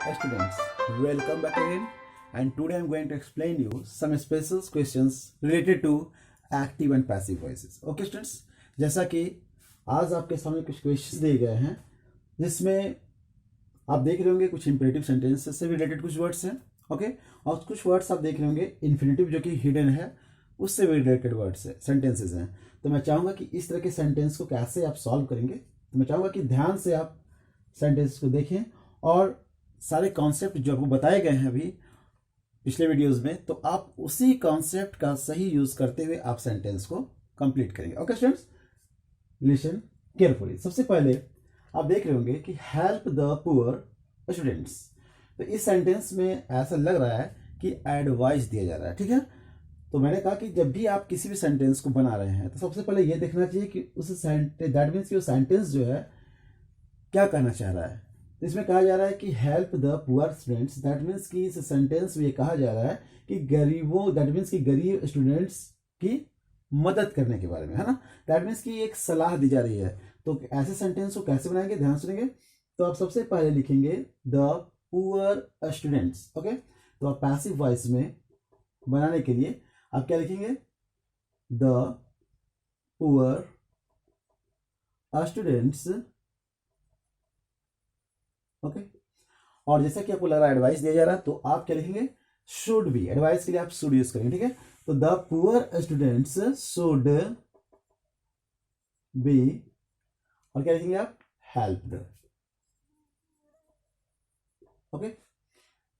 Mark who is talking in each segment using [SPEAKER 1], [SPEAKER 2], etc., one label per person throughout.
[SPEAKER 1] Students, welcome back again, and today I'm going to explain you some special questions related to active and passive voices. Okay students, जैसा कि आज आपके सामने कुछ questions दिए गए हैं जिसमें आप देख रहे होंगे कुछ इंपेरेटिव सेंटेंसेस से रिलेटेड कुछ वर्ड्स हैं, ओके, और कुछ वर्ड्स आप देख रहे होंगे इन्फिनेटिव जो कि हिडन है उससे भी रिलेटेड वर्ड्स है, सेंटेंसेस हैं। तो मैं चाहूँगा कि इस तरह के सेंटेंस को कैसे आप सॉल्व करेंगे, तो मैं चाहूँगा कि ध्यान से आप सेंटेंस को देखें और सारे कॉन्सेप्ट जो आपको बताए गए हैं अभी पिछले वीडियोस में, तो आप उसी कॉन्सेप्ट का सही यूज करते हुए आप सेंटेंस को कंप्लीट करेंगे। Okay students, listen carefully. सबसे पहले आप देख रहे होंगे कि हेल्प द पुअर स्टूडेंट्स। तो इस सेंटेंस में ऐसा लग रहा है कि एडवाइस दिया जा रहा है, ठीक है। तो मैंने कहा कि जब भी आप किसी भी सेंटेंस को बना रहे हैं तो सबसे पहले यह देखना चाहिए कि उस सेंटेंस, दैट मीन्स कि वो सेंटेंस जो है क्या कहना चाह रहा है। तो इसमें कहा जा रहा है कि help the poor students, that means कि इस सेंटेंस में ये कहा जा रहा है कि गरीबों, दैट मीन्स कि गरीब स्टूडेंट्स की मदद करने के बारे में, है ना। दैट मीन्स कि एक सलाह दी जा रही है। तो ऐसे सेंटेंस को कैसे बनाएंगे, ध्यान सुनेंगे। तो आप सबसे पहले लिखेंगे द पुअर स्टूडेंट्स, ओके। तो आप पैसिव वॉइस में बनाने के लिए आप क्या लिखेंगे, द पुअर स्टूडेंट्स, ओके। और जैसा कि आपको लग रहा है एडवाइस दिया जा रहा है, तो आप क्या लिखेंगे, शुड बी। एडवाइस के लिए आप शुड यूज करेंगे, ठीक है। तो the poor students should be, और क्या लिखेंगे आप, हेल्प्ड, ओके।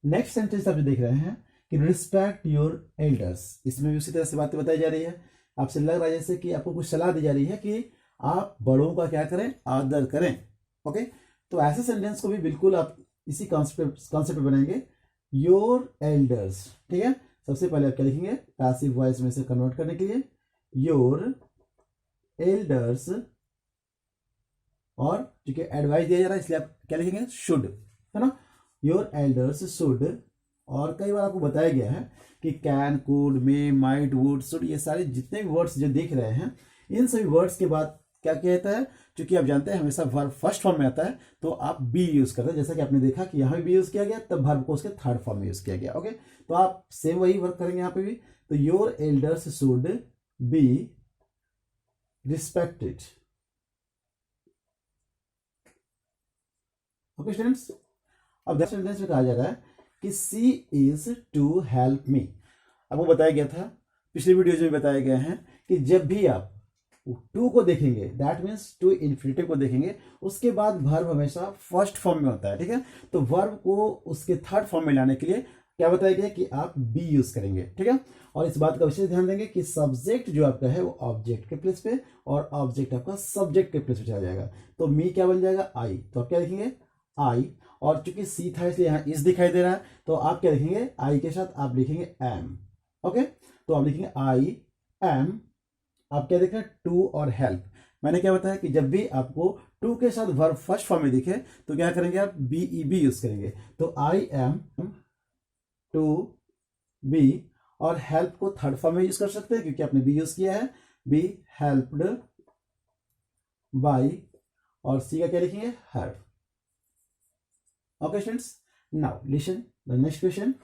[SPEAKER 1] नेक्स्ट सेंटेंस आप जो देख रहे हैं कि रिस्पेक्ट योर एल्डर्स, इसमें भी उसी तरह से बातें बताई जा रही है। आपसे लग रहा है जैसे कि आपको कुछ सलाह दी जा रही है कि आप बड़ों का क्या करें, आदर करें, ओके। तो ऐसे सेंटेंस को भी बिल्कुल आप इसी कॉन्सेप्ट बनाएंगे, योर एल्डर्स, ठीक है। सबसे पहले आप क्या लिखेंगे, पैसिव वॉइस में से कन्वर्ट करने के लिए योर एल्डर्स, और क्योंकि एडवाइस दिया जा रहा है इसलिए आप क्या लिखेंगे, शुड, है ना। Your elders should. और कई बार आपको बताया गया है कि can, could, may, might, would, should, ये सारे जितने भी वर्ड्स जो देख रहे हैं इन सभी वर्ड्स के बाद क्या कहता है, क्योंकि आप जानते हैं हमेशा वर्ब फर्स्ट फॉर्म में आता है तो आप बी यूज करते हैं। जैसा कि आपने देखा कि यहां भी यूज किया गया, तब वर्ब को उसके थर्ड फॉर्म में यूज किया गया, ओके। तो आप सेम वही वर्क करेंगे यहां पे भी। तो your elders should be respected, okay students. अब नेक्स्ट सेंटेंस में कहा जा रहा है कि सी इज टू हेल्प मी। आपको बताया गया था, पिछले वीडियोज में बताया गया है कि जब भी आप टू को देखेंगे, दैट मीन्स टू इन्फिनेटिव को देखेंगे, उसके बाद वर्ब हमेशा फर्स्ट फॉर्म में होता है, ठीक है। तो वर्ब को उसके थर्ड फॉर्म में लाने के लिए क्या बताया गया कि आप बी यूज करेंगे, ठीक है। और इस बात का विशेष ध्यान देंगे कि सब्जेक्ट जो आपका है वो ऑब्जेक्ट के प्लेस पे और ऑब्जेक्ट आपका सब्जेक्ट के प्लेस पे चला जाएगा। तो मी क्या बन जाएगा, आई। तो आप क्या लिखेंगे, आई। और चूंकि सी था इसलिए यहां इस दिखाई दे रहा है, तो आप क्या लिखेंगे, आई के साथ आप लिखेंगे एम, ओके। तो आप लिखेंगे आई एम। आप क्या देख रहे हैं, टू और हेल्प। मैंने क्या बताया कि जब भी आपको टू के साथ वर्ब फर्स्ट फॉर्म में दिखे तो क्या करेंगे, आप बी ई बी यूज करेंगे। तो आई एम टू बी, और हेल्प को थर्ड फॉर्म में यूज कर सकते हैं क्योंकि आपने बी यूज किया है, बी हेल्प्ड बाई, और सी का क्या लिखेंगे, हर, okay students. Now listen the next question,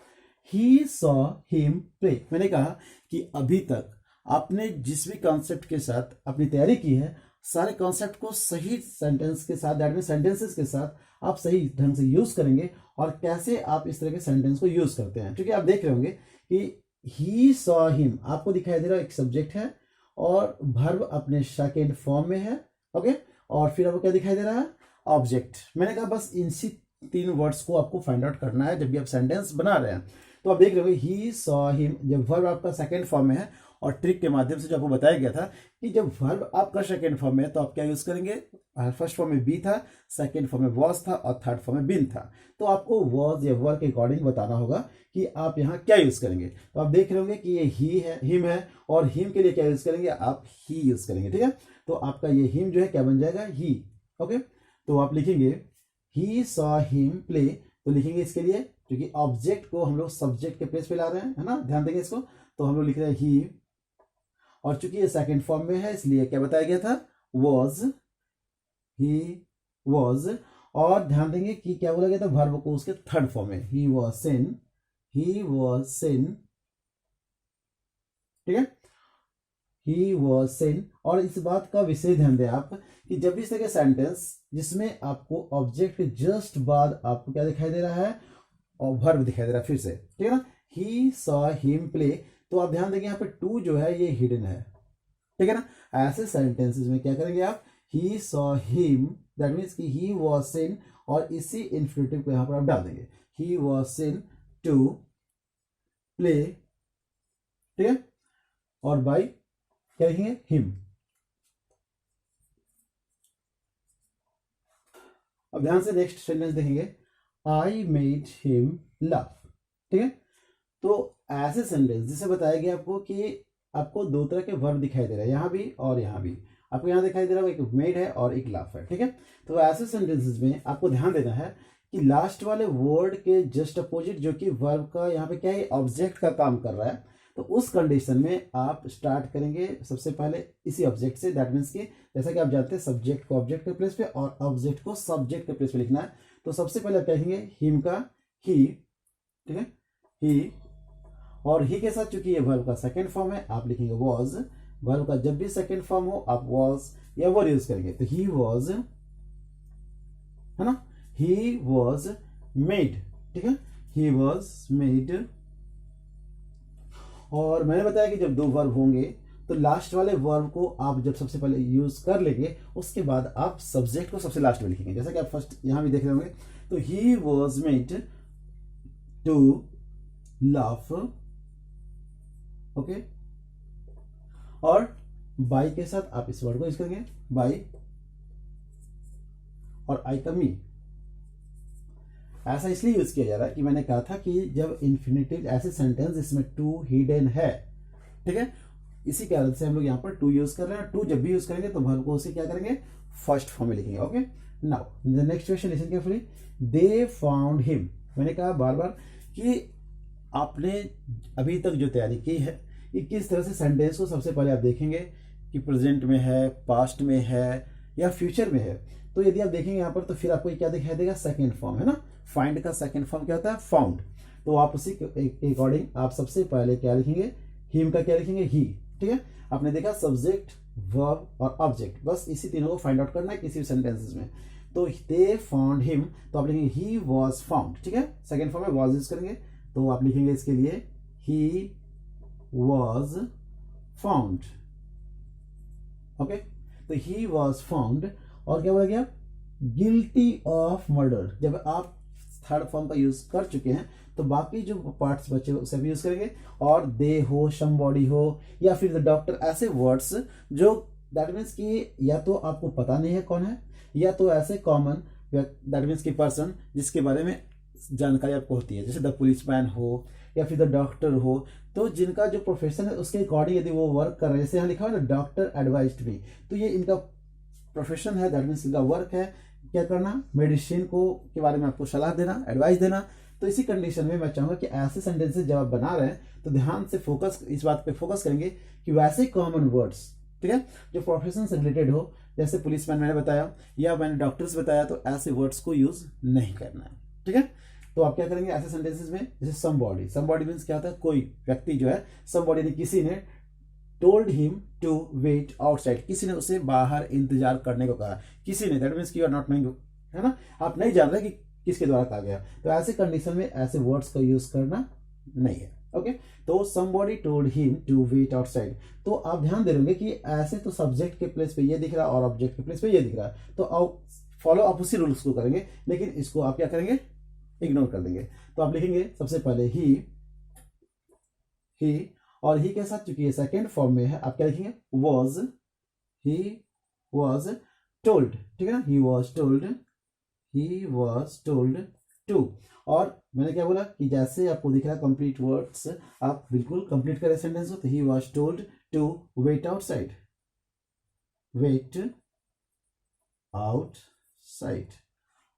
[SPEAKER 1] he saw him play. मैंने कहा कि अभी तक आपने जिस भी कॉन्सेप्ट के साथ अपनी तैयारी की है, सारे कॉन्सेप्ट को सही सेंटेंस के साथ, दैट मीन सेंटेंसेस के साथ आप सही ढंग से यूज करेंगे। और कैसे आप इस तरह के सेंटेंस को यूज करते हैं, क्योंकि आप देख रहे होंगे कि ही सॉ हिम, आपको दिखाई दे रहा है एक सब्जेक्ट है और वर्ब अपने सेकेंड फॉर्म में है, ओके। और फिर आपको क्या दिखाई दे रहा है, ऑब्जेक्ट। मैंने कहा बस इसी तीन वर्ड्स को आपको फाइंड आउट करना है जब भी आप सेंटेंस बना रहे हैं। तो आप देख रहे हो ही सॉ हिम, जब वर्ब आपका सेकेंड फॉर्म में है, और ट्रिक के माध्यम से जो आपको बताया गया था कि जब वर्ब आपका सेकंड फॉर्म में है तो आप क्या यूज करेंगे, फर्स्ट फॉर्म में बी था, सेकंड फॉर्म में वॉज था, और थर्ड फॉर्म में बिन था। तो आपको वॉज या वर के अकॉर्डिंग बताना होगा कि आप यहाँ क्या यूज करेंगे। तो आप देख रहे होंगे कि ये ही है, हिम है, और हिम के लिए क्या यूज करेंगे, आप ही यूज करेंगे, ठीक है। तो आपका ये हिम जो है क्या बन जाएगा, ही, ओके। तो आप लिखेंगे ही सॉ हिम प्ले। तो लिखेंगे इसके लिए, क्योंकि ऑब्जेक्ट को हम लोग सब्जेक्ट के प्लेस पे ला रहे हैं, है ना, ध्यान देंगे इसको। तो हम लोग लिख रहे हैं ही, और चूंकि ये सेकंड फॉर्म में है इसलिए क्या बताया गया था, वॉज, ही वॉज। और ध्यान देंगे कि क्या बोला गया था, वर्ब को उसके थर्ड फॉर्म में, ही वॉज सिन, ठीक है, ही वॉज सिन। और इस बात का विशेष ध्यान दें आप कि जब भी इस तरह के सेंटेंस जिसमें आपको ऑब्जेक्ट जस्ट बाद आपको क्या दिखाई दे रहा है, और वर्ब दिखाई दे रहा है फिर से, ठीक है ना, ही सॉ हिम प्ले, तो आप ध्यान देंगे यहाँ पे टू जो है ये हिडन है, ठीक है ना। ऐसे सेंटेंसेस में क्या करेंगे आप, ही सॉ हिम, दैट मीन्स कि ही वॉज सिन, और इसी इन्फिनेटिव को यहां पर आप डाल देंगे, he was seen to play, ठीक है, और बाय क्या लिखेंगे, हिम। अब ध्यान से नेक्स्ट सेंटेंस देखेंगे, आई मेड हिम लाफ, ठीक है। तो ऐसे सेंटेंस जिसे बताया गया आपको कि आपको दो तरह के वर्ब दिखाई दे रहे हैं, यहां भी और यहां भी, आपको यहां दिखाई दे रहा है एक मेड है और एक लाफ है, ठीक है। तो ऐसे सेंटेंसेस में आपको ध्यान देना है कि लास्ट वाले वर्ड के जस्ट अपोजिट जो कि वर्ब का यहाँ पे क्या है, ऑब्जेक्ट का काम कर रहा है, तो उस कंडीशन में आप स्टार्ट करेंगे सबसे पहले इसी ऑब्जेक्ट से, दैट मीन्स कि जैसा कि आप जानते हैं सब्जेक्ट को ऑब्जेक्ट के प्लेस पे और ऑब्जेक्ट को सब्जेक्ट के प्लेस पे लिखना है। तो सबसे पहले आप क्या लिखेंगे, हिम का ही, ठीक है, ही, और ही के साथ चूंकि ये वर्ब का सेकंड फॉर्म है आप लिखेंगे वॉज, वर्ब का जब भी सेकंड फॉर्म हो आप वॉज या वर यूज करेंगे, तो ही वॉज, है ना, ही वॉज मेड, ठीक है, ही वॉज मेड। और मैंने बताया कि जब दो वर्ब होंगे तो लास्ट वाले वर्ब को आप जब सबसे पहले यूज कर लेंगे उसके बाद आप सब्जेक्ट को सबसे लास्ट में लिखेंगे, जैसा कि आप फर्स्ट यहां भी देख रहे होंगे, तो he was made to laugh, okay, और बाई के साथ आप इस वर्ड को यूज करेंगे, बाई, और आई का मी। ऐसा इसलिए यूज किया जा रहा है कि मैंने कहा था कि जब इन्फिनेटिव ऐसे सेंटेंस जिसमें टू हिडन है, ठीक है, इसी कारण से हम लोग यहाँ पर टू यूज कर रहे हैं। टू जब भी यूज करेंगे तो वर्ब को उसे क्या करेंगे, फर्स्ट फॉर्म में लिखेंगे, okay. Now the next question listen carefully, they found him. मैंने कहा बार बार कि आपने अभी तक जो तैयारी की है कि किस तरह से सेंटेंस को सबसे पहले आप देखेंगे कि प्रेजेंट में है, पास्ट में है या फ्यूचर में है। तो यदि आप देखेंगे यहाँ पर तो फिर आपको क्या दिखाई देगा, सेकंड फॉर्म, है ना। फाइंड का सेकंड फॉर्म क्या होता है, फाउंड। तो आप उसी के अकॉर्डिंग आप सबसे पहले क्या लिखेंगे, हिम का क्या लिखेंगे, ही, ठीक है। आपने देखा सब्जेक्ट, वर्ब और ऑब्जेक्ट, बस इसी तीनों को फाइंड आउट करना है किसी भी सेंटेंसेस में। तो दे फाउंड हिम, तो आप लिखेंगे ही वॉज फाउंड, ठीक है, सेकंड फॉर्म में वॉज यूज करेंगे, तो आप लिखेंगे इसके लिए ही वॉज फाउंड, ओके। तो ही वॉज फाउंड, और क्या बोला गया, गिल्टी ऑफ मर्डर। जब आप थर्ड फॉर्म का यूज कर चुके हैं तो बाकी जो पार्ट्स बचे उसे भी यूज करेंगे, और दे हो, समबॉडी हो, या फिर द डॉक्टर, ऐसे वर्ड्स जो दैट मीन्स कि या तो आपको पता नहीं है कौन है, या तो ऐसे कॉमन दैट मीन्स की पर्सन जिसके बारे में जानकारी आपको होती है, जैसे द पुलिसमैन हो या फिर द डॉक्टर हो, तो जिनका जो प्रोफेशन है उसके अकॉर्डिंग यदि वो वर्क कर रहे हैं, जैसे यहाँ लिखा हुआ है डॉक्टर एडवाइज्ड मी, तो ये इनका प्रोफेशन है, दैट मीन्स इनका वर्क है क्या करना, मेडिसिन को के बारे में आपको सलाह देना, एडवाइस देना। तो इसी कंडीशन में मैं चाहूंगा कि ऐसे सेंटेंसेस जब आप बना रहे हैं तो ध्यान से फोकस, इस बात पे फोकस करेंगे कि वैसे कॉमन वर्ड्स, ठीक है, जो प्रोफेशन से रिलेटेड हो, जैसे पुलिसमैन मैंने बताया या मैंने डॉक्टर्स बताया, तो ऐसे वर्ड्स को यूज नहीं करना है, ठीक है। तो आप क्या करेंगे ऐसे सेंटेंसेस में, जैसे समबॉडी, समबॉडी मीन्स क्या होता है, कोई व्यक्ति जो है, समबॉडी ने, किसी ने, told him to wait outside, किसी ने उसे बाहर इंतजार करने को कहा, किसी ने, that means you are not knowing, है ना, आप नहीं जान रहे कि किसके द्वारा कहा गया। तो ऐसे कंडीशन में ऐसे वर्ड्स का यूज करना नहीं है, ओके। तो somebody told him to wait outside, तो आप ध्यान दे रहे कि ऐसे तो सब्जेक्ट के प्लेस पे ये दिख रहा है और ऑब्जेक्ट के प्लेस पे ये दिख रहा है, तो आप फॉलो आप उसी रूल्स को करेंगे, लेकिन इसको आप क्या करेंगे, इग्नोर कर देंगे। तो आप लिखेंगे सबसे पहले ही, और ही के साथ चूंकि ये सेकेंड फॉर्म में है आप क्या लिखेंगे, वॉज, ही वॉज टोल्ड, ठीक है ना, ही वॉज टोल्ड टू। और मैंने क्या बोला कि जैसे आपको दिख रहा है कंप्लीट वर्ड्स आप बिल्कुल कंप्लीट करें सेंटेंस हो, तो he was told to wait outside,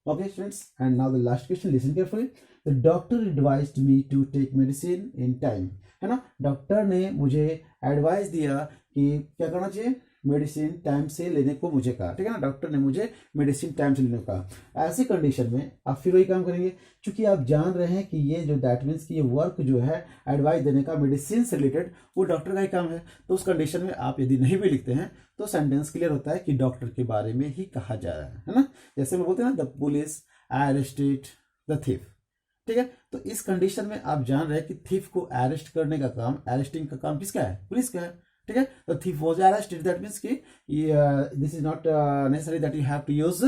[SPEAKER 1] okay students, and now the last question, listen carefully, the doctor advised me to take medicine in time, है ना, डॉक्टर ने मुझे एडवाइस दिया कि क्या करना चाहिए, मेडिसिन टाइम से लेने को मुझे कहा, ठीक है ना, डॉक्टर ने मुझे मेडिसिन टाइम से लेने को कहा। ऐसी कंडीशन में आप फिर वही काम करेंगे, क्योंकि आप जान रहे हैं कि ये जो दैट मीन्स कि ये वर्क जो है एडवाइस देने का मेडिसिन से रिलेटेड वो डॉक्टर का ही काम है। तो उस कंडीशन में आप यदि नहीं भी लिखते हैं तो सेंटेंस क्लियर होता है कि डॉक्टर के बारे में ही कहा जा रहा है ना। जैसे मैं बोलते हैं ना, the police arrested the thief, ठीक है। तो इस कंडीशन में आप जान रहे हैं कि थीफ को अरेस्ट करने का काम, अरेस्टिंग का काम किसका है, पुलिस का है, ठीक है। तो thief was arrested, that means कि this is not necessary that you have to use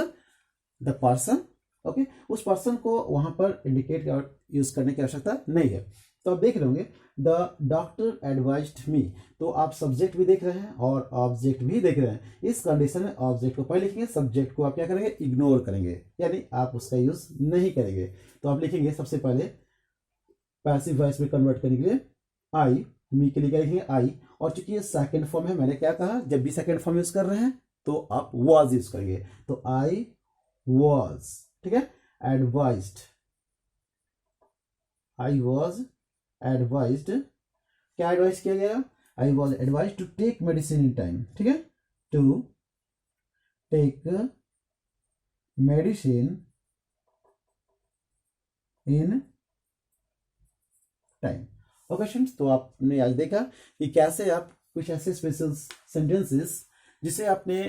[SPEAKER 1] the person, okay. उस पर्सन को वहां पर इंडिकेट यूज करने की आवश्यकता नहीं है। तो आप देख रहे होंगे द डॉक्टर एडवाइज्ड मी, तो आप सब्जेक्ट भी देख रहे हैं और ऑब्जेक्ट भी देख रहे हैं। इस कंडीशन में ऑब्जेक्ट को पहले लिखेंगे, सब्जेक्ट को आप क्या करेंगे, इग्नोर करेंगे, यानी आप उसका यूज नहीं करेंगे। तो आप लिखेंगे सबसे पहले पैसिव वॉइस में कन्वर्ट करने के लिए आई, मी के लिए क्या लिखेंगे, आई। और चूंकि ये सेकंड फॉर्म है, मैंने क्या कहा, जब भी सेकंड फॉर्म यूज कर रहे हैं तो आप वॉज यूज करेंगे। तो आई वॉज, ठीक है, एडवाइज्ड, आई वॉज एडवाइज्ड, क्या एडवाइस किया गया, I was advised to take medicine in time, ठीक है, to take medicine in time. Okay students, तो आपने आज देखा कि कैसे आप कुछ ऐसे स्पेशल सेंटेंसेस जिसे आपने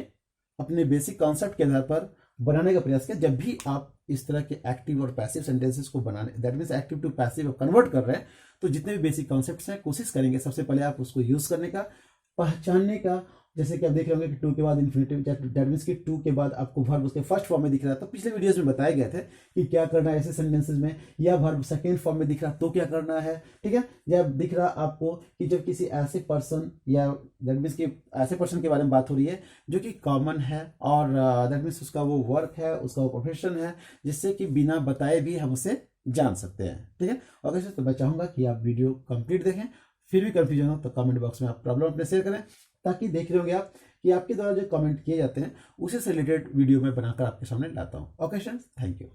[SPEAKER 1] अपने बेसिक कॉन्सेप्ट के आधार पर बनाने का प्रयास किया। जब भी आप इस तरह के एक्टिव और पैसिव सेंटेंसेस को बनाने, that means active to passive convert कर रहे हैं, तो जितने भी बेसिक कॉन्सेप्ट्स हैं कोशिश करेंगे सबसे पहले आप उसको यूज करने का, पहचानने का। जैसे कि आप देख रहे होंगे कि टू के बाद इन्फिनेटिव, दैट मीन्स कि टू के बाद आपको वर्ब उसके फर्स्ट फॉर्म में दिख रहा है, तो पिछले वीडियोस में बताए गए थे कि क्या करना है ऐसे सेंटेंसेस में, या वर्ब सेकेंड फॉर्म में दिख रहा तो क्या करना है, ठीक है। जब दिख रहा आपको कि जब किसी ऐसे पर्सन या दैट मीन्स कि ऐसे पर्सन के बारे में बात हो रही है जो कि कॉमन है और दैट मीन्स उसका वो वर्क है, उसका वो प्रोफेशन है, जिससे कि बिना बताए भी हम उसे जान सकते हैं, ठीक है। ओके सर, तो मैं चाहूंगा कि आप वीडियो कंप्लीट देखें, फिर भी कंफ्यूजन हो तो कमेंट बॉक्स में आप प्रॉब्लम अपने शेयर करें, ताकि देख रहे होंगे आप कि आपके द्वारा जो कमेंट किए जाते हैं उसी से रिलेटेड वीडियो में बनाकर आपके सामने लाता हूं। Okay students, thank you.